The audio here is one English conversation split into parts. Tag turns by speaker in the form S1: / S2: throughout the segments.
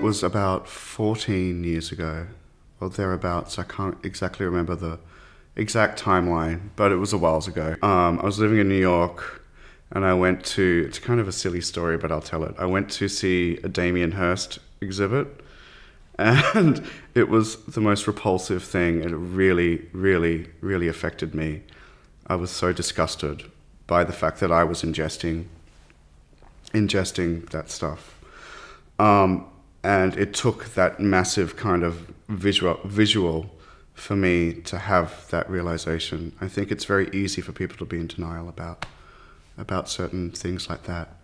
S1: it was about 14 years ago, or thereabouts. I can't exactly remember the exact timeline, but it was a while ago. I was living in New York, and I went to, it's kind of a silly story, but I'll tell it. I went to see a Damien Hirst exhibit, and it was the most repulsive thing. It really, really, really affected me. I was so disgusted by the fact that I was ingesting that stuff. And it took that massive kind of visual for me to have that realization. I think it's very easy for people to be in denial about certain things like that.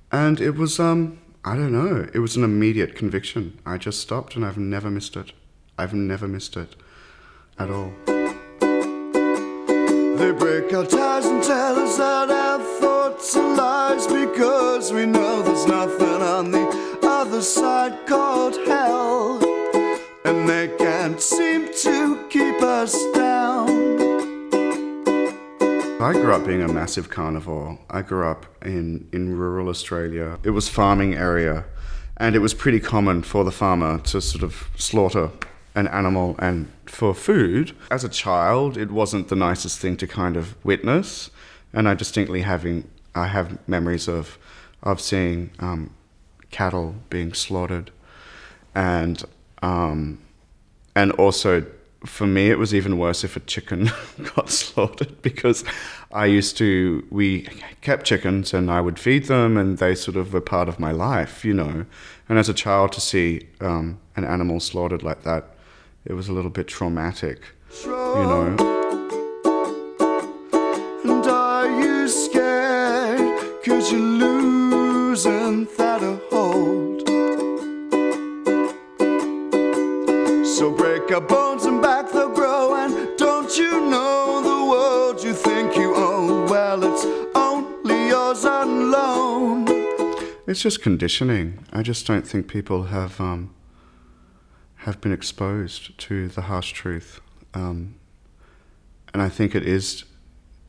S1: And it was, I don't know, it was an immediate conviction. I just stopped and I've never missed it. I've never missed it at all.
S2: They break our ties and tell us that our thoughts are lies, because we know there's nothing on the other side called hell, and they can't seem to keep us down.
S1: I grew up being a massive carnivore. I grew up in rural Australia. It was farming area, and it was pretty common for the farmer to sort of slaughter an animal and for food. As a child, it wasn't the nicest thing to kind of witness, and I have memories of seeing cattle being slaughtered, and also for me it was even worse if a chicken got slaughtered, because we kept chickens and I would feed them, and they sort of were part of my life, you know. And as a child, to see an animal slaughtered like that, it was a little bit traumatic, you know.
S2: And are you scared 'cause you're losing that a hold? So break our bones and back they'll grow, and don't you know the world you think you own, well, it's only yours on loan.
S1: It's just conditioning. I just don't think people have been exposed to the harsh truth. And I think it is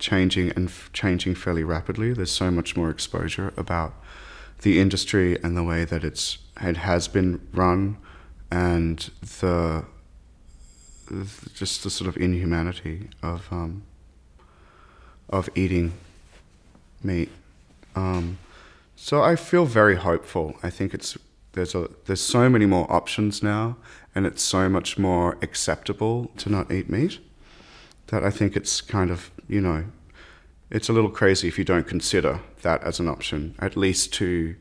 S1: changing, and changing fairly rapidly. There's so much more exposure about the industry and the way that it has been run, and just the sort of inhumanity of eating meat. So I feel very hopeful. I think there's so many more options now, and it's so much more acceptable to not eat meat, that I think it's kind of, you know, it's a little crazy if you don't consider that as an option, at least to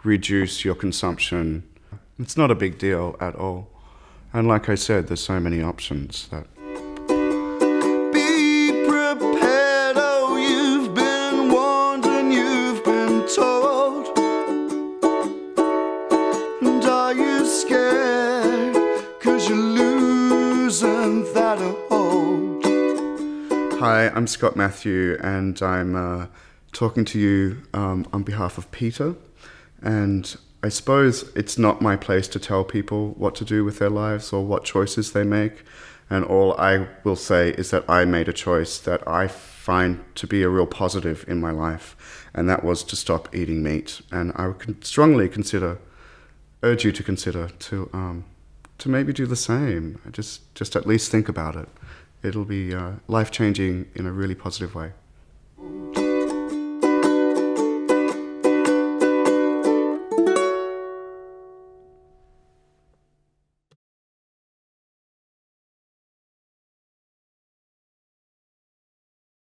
S1: reduce your consumption. It's not a big deal at all. And like I said, there's so many options that...
S2: Be prepared, oh, you've been warned and you've been told. And are you scared 'cause you're losing that a hold?
S1: Hi, I'm Scott Matthew, and I'm talking to you on behalf of PETA. And I suppose it's not my place to tell people what to do with their lives or what choices they make. And all I will say is that I made a choice that I find to be a real positive in my life, and that was to stop eating meat. And I would strongly urge you to consider to maybe do the same. Just at least think about it. It'll be life-changing in a really positive way.